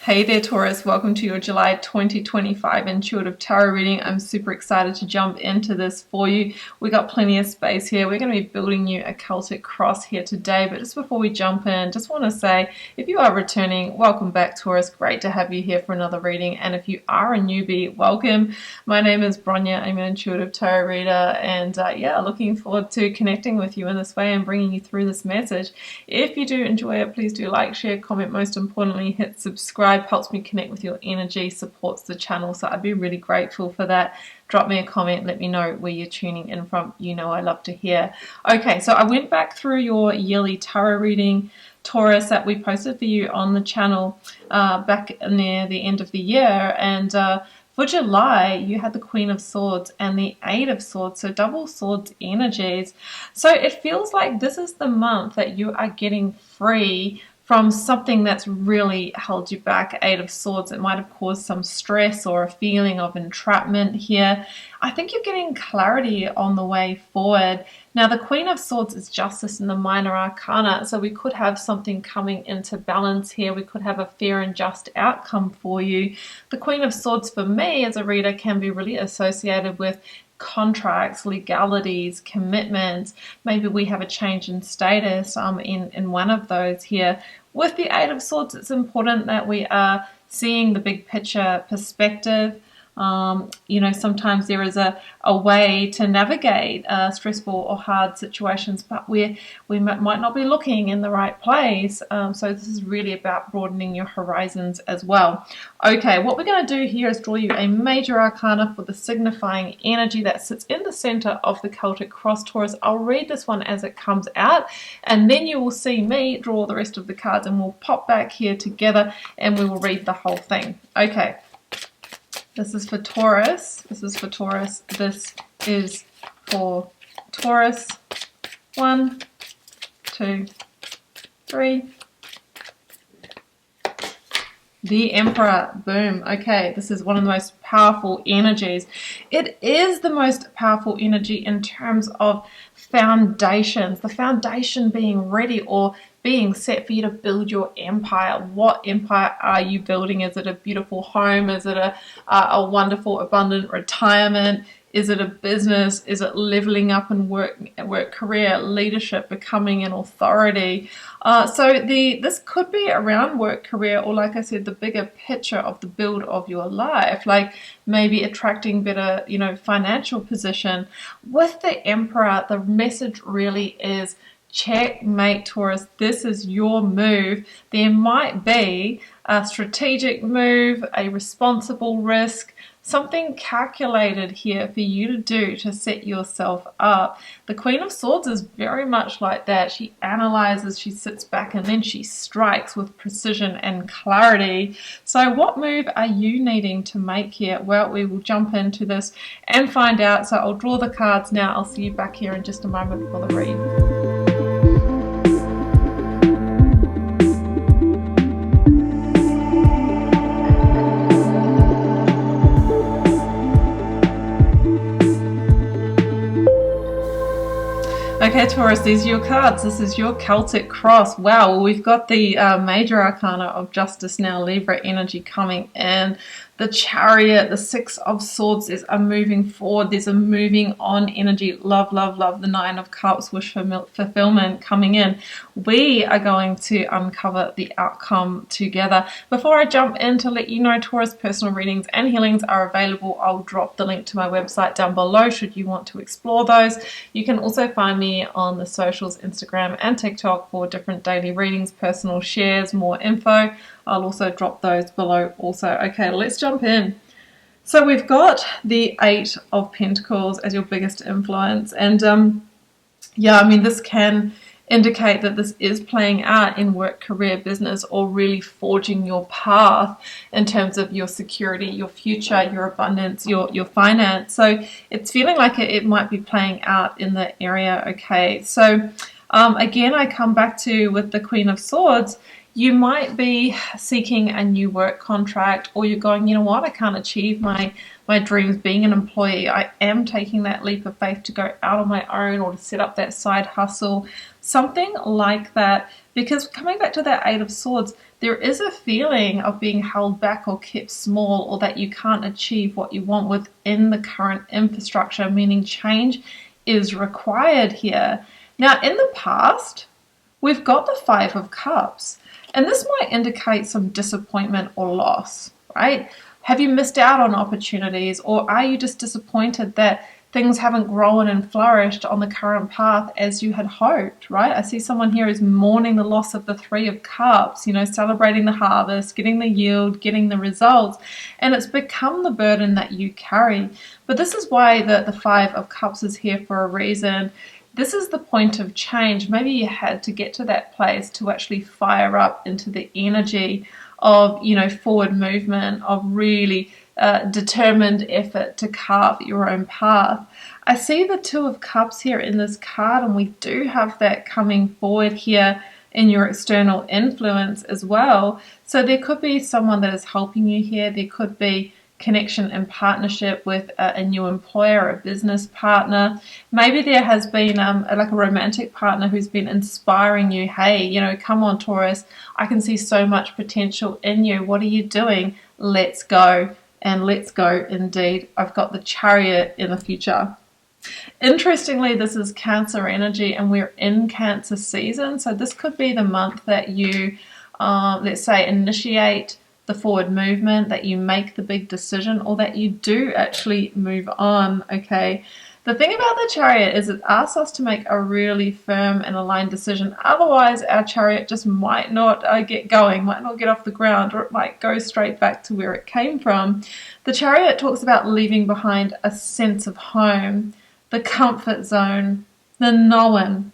Hey there, Taurus. Welcome to your July 2025 intuitive tarot reading. I'm super excited to jump into this for you. We got plenty of space here. We're going to be building you a Celtic cross here today. But just before we jump in, just want to say, if you are returning, welcome back, Taurus. Great to have you here for another reading. And if you are a newbie, welcome. My name is Bronya. I'm an intuitive tarot reader. And looking forward to connecting with you in this way and bringing you through this message. If you do enjoy it, please do like, share, comment. Most importantly, hit subscribe. Helps me connect with your energy, supports the channel, so I'd be really grateful for that. Drop me a comment, let me know where you're tuning in from. You know I love to hear. Okay, so I went back through your yearly tarot reading, Taurus, that we posted for you on the channel back near the end of the year, and for July, you had the Queen of Swords and the Eight of Swords, so double swords energies. So it feels like this is the month that you are getting free from something that's really held you back. Eight of Swords, it might have caused some stress or a feeling of entrapment here. I think you're getting clarity on the way forward. Now, the Queen of Swords is justice in the minor arcana, so we could have something coming into balance here. We could have a fair and just outcome for you. The Queen of Swords, for me as a reader, can be really associated with contracts, legalities, commitments. Maybe we have a change in status in one of those here. With the Eight of Swords, it's important that we are seeing the big picture perspective. Sometimes there is a way to navigate stressful or hard situations, but we might not be looking in the right place. So this is really about broadening your horizons as well. Okay, what we're going to do here is draw you a major arcana for the signifying energy that sits in the center of the Celtic cross, Taurus. I'll read this one as it comes out, and then you will see me draw the rest of the cards, and we'll pop back here together and we will read the whole thing. Okay. This is for Taurus. This is for Taurus. This is for Taurus. 1, 2, 3. The Emperor. Boom. Okay, this is one of the most powerful energies. It is the most powerful energy in terms of foundations. The foundation being ready or being set for you to build your empire. What empire are you building? Is it a beautiful home? Is it a wonderful, abundant retirement? Is it a business? Is it leveling up in work career, leadership, becoming an authority? This could be around work career, or like I said, the bigger picture of the build of your life, like maybe attracting better, financial position. With the Emperor, the message really is checkmate, Taurus. This is your move. There might be a strategic move, a responsible risk, something calculated here for you to do to set yourself up. The Queen of Swords is very much like that. She analyzes, she sits back, and then she strikes with precision and clarity. So what move are you needing to make here? Well, we will jump into this and find out. So I'll draw the cards now. I'll see you back here in just a moment for the read. Okay, Taurus, these are your cards. This is your Celtic cross. Wow, well, we've got the major arcana of justice now, Libra energy coming in. The Chariot, the Six of Swords, is a moving forward. There's a moving on energy. Love, love, love. The Nine of Cups, wish fulfillment coming in. We are going to uncover the outcome together. Before I jump in, to let you know, Taurus, personal readings and healings are available. I'll drop the link to my website down below should you want to explore those. You can also find me on the socials, Instagram and TikTok, for different daily readings, personal shares, more info. I'll also drop those below also. Okay, let's jump in. So we've got the Eight of Pentacles as your biggest influence. And this can indicate that this is playing out in work, career, business, or really forging your path in terms of your security, your future, your abundance, your finance. So it's feeling like it might be playing out in the area. Okay, so again, I come back to with the Queen of Swords. You might be seeking a new work contract, or you're going, you know what, I can't achieve my dreams being an employee. I am taking that leap of faith to go out on my own or to set up that side hustle, something like that. Because coming back to that Eight of Swords, there is a feeling of being held back or kept small, or that you can't achieve what you want within the current infrastructure, meaning change is required here. Now, in the past, we've got the Five of Cups, and this might indicate some disappointment or loss, right? Have you missed out on opportunities, or are you just disappointed that things haven't grown and flourished on the current path as you had hoped, right? I see someone here is mourning the loss of the Three of Cups, celebrating the harvest, getting the yield, getting the results, and it's become the burden that you carry. But this is why the Five of Cups is here for a reason. This is the point of change. Maybe you had to get to that place to actually fire up into the energy of, forward movement, of really determined effort to carve your own path. I see the Two of Cups here in this card, and we do have that coming forward here in your external influence as well. So there could be someone that is helping you here. There could be connection and partnership with a new employer, a business partner. Maybe there has been like a romantic partner who's been inspiring you. Hey, come on, Taurus, I can see so much potential in you. What are you doing? Let's go. And let's go indeed. I've got the Chariot in the future. Interestingly, this is Cancer energy, and we're in Cancer season. So this could be the month that you, let's say, initiate the forward movement, that you make the big decision, or that you do actually move on, okay? The thing about the Chariot is it asks us to make a really firm and aligned decision. Otherwise, our Chariot just might not get going, might not get off the ground, or it might go straight back to where it came from. The Chariot talks about leaving behind a sense of home, the comfort zone, the known.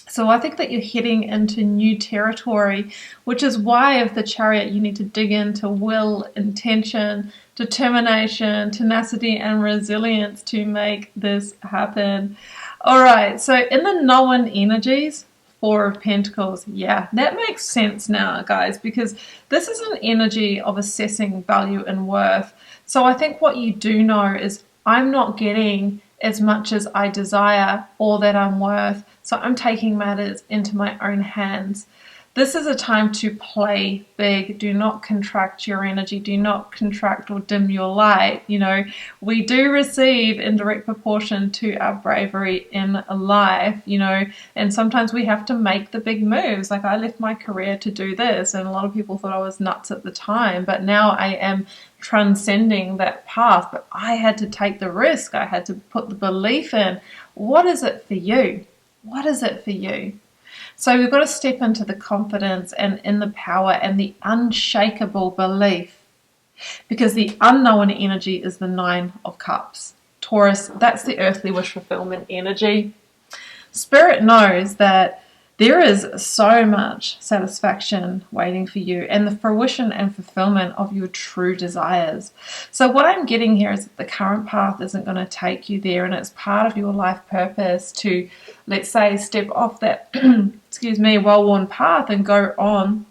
So I think that you're heading into new territory, which is why of the Chariot you need to dig into will, intention, determination, tenacity, and resilience to make this happen. All right, so in the known energies, Four of Pentacles, yeah, that makes sense now, guys, because this is an energy of assessing value and worth. So I think what you do know is I'm not getting as much as I desire or that I'm worth. So I'm taking matters into my own hands. This is a time to play big. Do not contract your energy. Do not contract or dim your light. We do receive in direct proportion to our bravery in life, and sometimes we have to make the big moves. Like I left my career to do this, and a lot of people thought I was nuts at the time, but now I am transcending that path. But I had to take the risk. I had to put the belief in. What is it for you? What is it for you? So we've got to step into the confidence and in the power and the unshakable belief, because the unknown energy is the Nine of Cups. Taurus, that's the earthly wish fulfillment energy. Spirit knows that there is so much satisfaction waiting for you and the fruition and fulfillment of your true desires. So what I'm getting here is that the current path isn't going to take you there, and it's part of your life purpose to, let's say, step off that, well-worn path and go on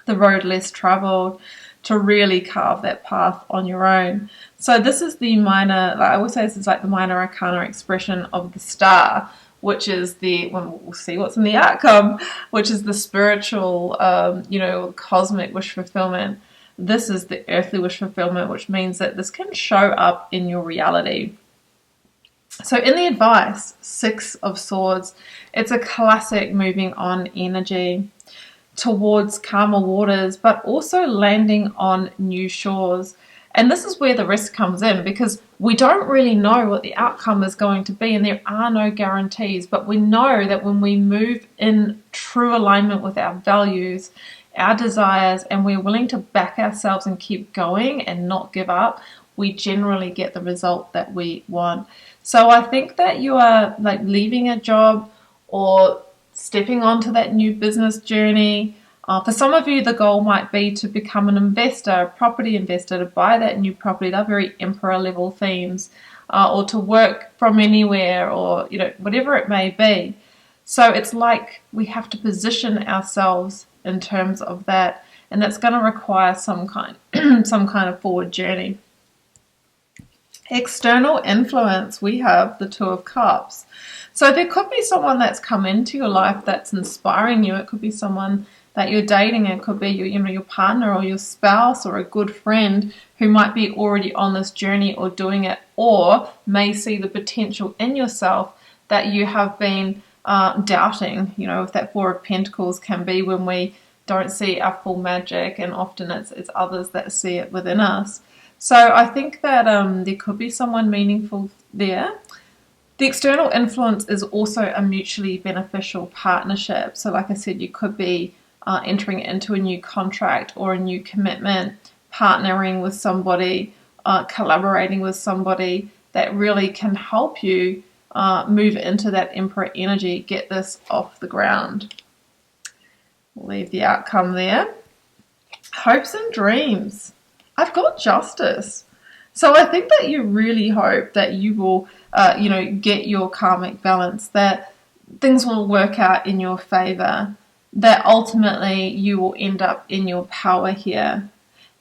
the road less traveled to really carve that path on your own. So this is the minor, I always say this is like the minor arcana expression of the star, which is we'll see what's in the outcome, which is the spiritual, cosmic wish fulfillment. This is the earthly wish fulfillment, which means that this can show up in your reality. So in the advice, Six of Swords, it's a classic moving on energy towards calmer waters, but also landing on new shores. And this is where the risk comes in, because we don't really know what the outcome is going to be, and there are no guarantees. But we know that when we move in true alignment with our values, our desires, and we're willing to back ourselves and keep going and not give up, we generally get the result that we want. So I think that you are like leaving a job or stepping onto that new business journey. For some of you, the goal might be to become an investor, a property investor, to buy that new property. They're very emperor level themes, or to work from anywhere, or whatever it may be. So it's like we have to position ourselves in terms of that, and that's going to require some kind of forward journey. External influence, we have the Two of Cups. So there could be someone that's come into your life that's inspiring you. It could be someone that you're dating. It could be your partner or your spouse or a good friend who might be already on this journey or doing it, or may see the potential in yourself that you have been doubting. If that Four of Pentacles can be when we don't see our full magic, and often it's others that see it within us. So I think that there could be someone meaningful there. The external influence is also a mutually beneficial partnership. So like I said, you could be entering into a new contract or a new commitment, partnering with somebody, collaborating with somebody that really can help you move into that Emperor energy, get this off the ground. We'll leave the outcome there. Hopes and dreams. I've got Justice. So I think that you really hope that you will, get your karmic balance, that things will work out in your favor, that ultimately you will end up in your power here.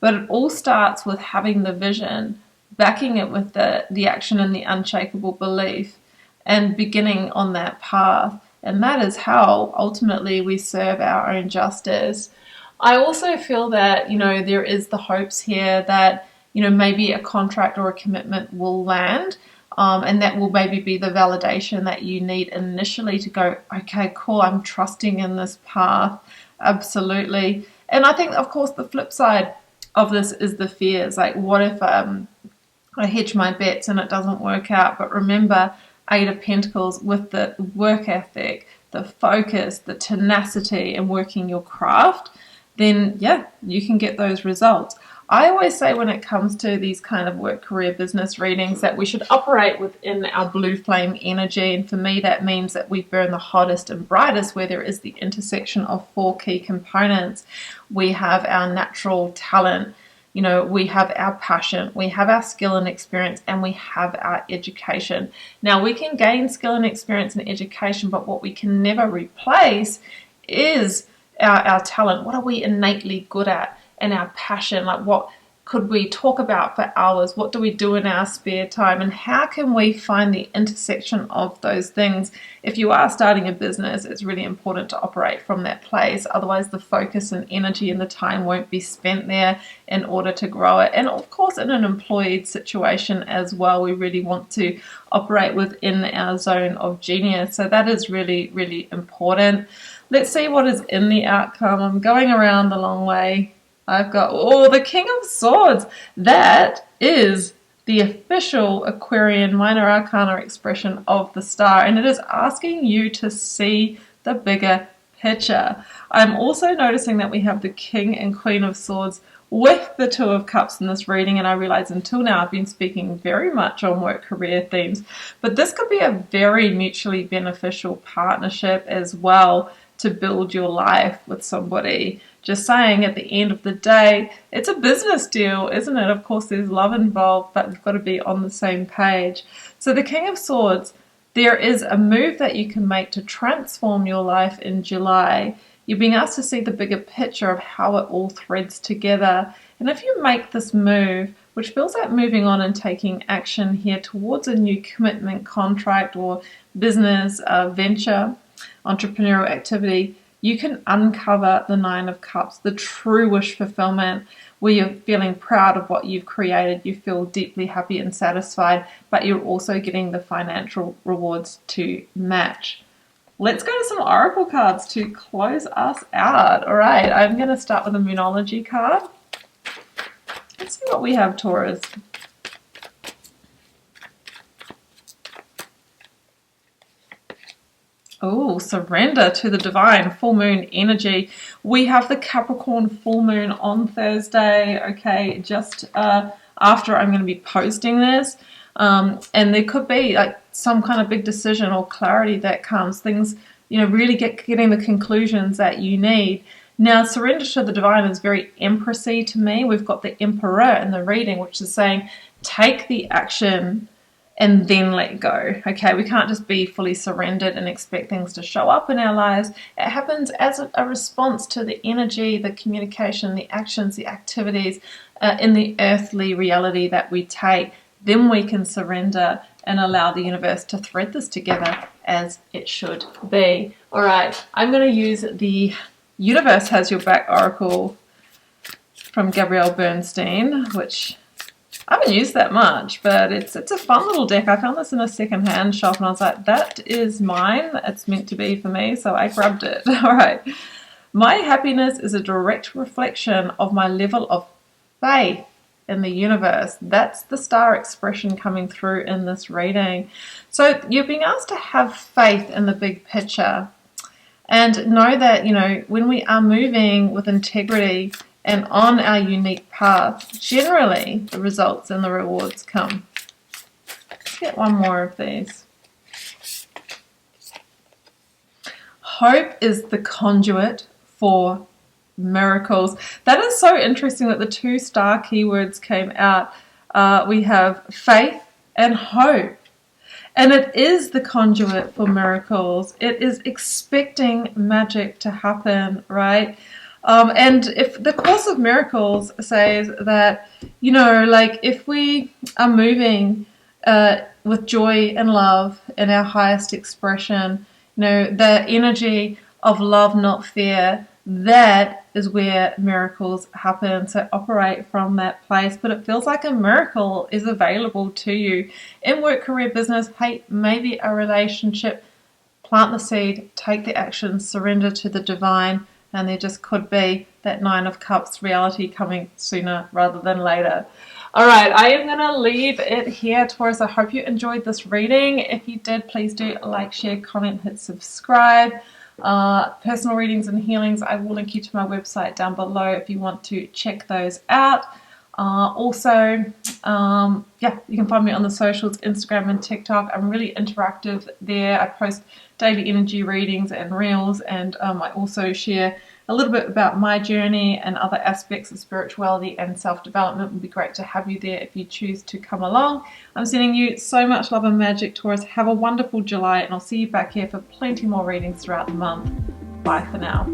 But it all starts with having the vision, backing it with the action and the unshakable belief, and beginning on that path. And that is how ultimately we serve our own justice. I also feel that, there is the hopes here that, maybe a contract or a commitment will land, and that will maybe be the validation that you need initially to go, okay, cool, I'm trusting in this path. Absolutely. And I think, of course, the flip side of this is the fears. Like, what if I hedge my bets and it doesn't work out? But remember, Eight of Pentacles with the work ethic, the focus, the tenacity, and working your craft, then yeah, you can get those results. I always say when it comes to these kind of work, career, business readings that we should operate within our blue flame energy. And for me, that means that we burn the hottest and brightest where there is the intersection of four key components. We have our natural talent, we have our passion, we have our skill and experience, and we have our education. Now, we can gain skill and experience and education, but what we can never replace is our talent. What are we innately good at? And our passion, like what could we talk about for hours? What do we do in our spare time? And how can we find the intersection of those things? If you are starting a business, it's really important to operate from that place. Otherwise, the focus and energy and the time won't be spent there in order to grow it. And of course, in an employed situation as well, we really want to operate within our zone of genius. So that is really, really important. Let's see what is in the outcome. I'm going around a long way. I've got, the King of Swords. That is the official Aquarian minor arcana expression of the star, and it is asking you to see the bigger picture. I'm also noticing that we have the King and Queen of Swords with the Two of Cups in this reading, and I realize until now I've been speaking very much on work career themes, but this could be a very mutually beneficial partnership as well to build your life with somebody. Just saying, at the end of the day, it's a business deal, isn't it? Of course, there's love involved, but we've got to be on the same page. So the King of Swords, there is a move that you can make to transform your life in July. You're being asked to see the bigger picture of how it all threads together. And if you make this move, which feels like moving on and taking action here towards a new commitment, contract, or business venture, entrepreneurial activity, you can uncover the Nine of Cups, the true wish fulfillment, where you're feeling proud of what you've created, you feel deeply happy and satisfied, but you're also getting the financial rewards to match. Let's go to some oracle cards to close us out. All right, I'm going to start with a Moonology card. Let's see what we have, Taurus. Oh, surrender to the divine, full moon energy. We have the Capricorn full moon on Thursday, okay, just after I'm going to be posting this. And there could be like some kind of big decision or clarity that comes. Things, really getting the conclusions that you need. Now, surrender to the divine is very empressy to me. We've got the Emperor in the reading, which is saying, take the action and then let go. Okay, we can't just be fully surrendered and expect things to show up in our lives. It happens as a response to the energy, the communication, the actions, the activities in the earthly reality that we take. Then we can surrender and allow the universe to thread this together as it should be. All right, I'm going to use the Universe has your back oracle from Gabrielle Bernstein, which I haven't used that much, but it's a fun little deck. I found this in a second-hand shop and I was like, that is mine. It's meant to be for me, so I grabbed it. All right. My happiness is a direct reflection of my level of faith in the universe. That's the star expression coming through in this reading. So you're being asked to have faith in the big picture and know that, you know, when we are moving with integrity and on our unique path, generally the results and the rewards come. Let's get one more of these. Hope is the conduit for miracles. That is so interesting that the two star keywords came out. We have faith and hope. And it is the conduit for miracles. It is expecting magic to happen, right? And if the Course of Miracles says that, you know, like if we are moving with joy and love in our highest expression, you know, the energy of love, not fear, that is where miracles happen. So operate from that place. But it feels like a miracle is available to you in work, career, business. Hey, maybe a relationship. Plant the seed, take the action, surrender to the divine. And there just could be that Nine of Cups reality coming sooner rather than later. All right, I am going to leave it here, Taurus. I hope you enjoyed this reading. If you did, please do like, share, comment, hit subscribe. Personal readings and healings, I will link you to my website down below if you want to check those out. Also, yeah, you can find me on the socials, Instagram and TikTok. I'm really interactive there. I post daily energy readings and reels, and I also share a little bit about my journey and other aspects of spirituality and self-development. It would be great to have you there if you choose to come along. I'm sending you so much love and magic, Taurus. Have a wonderful July, and I'll see you back here for plenty more readings throughout the month. Bye for now.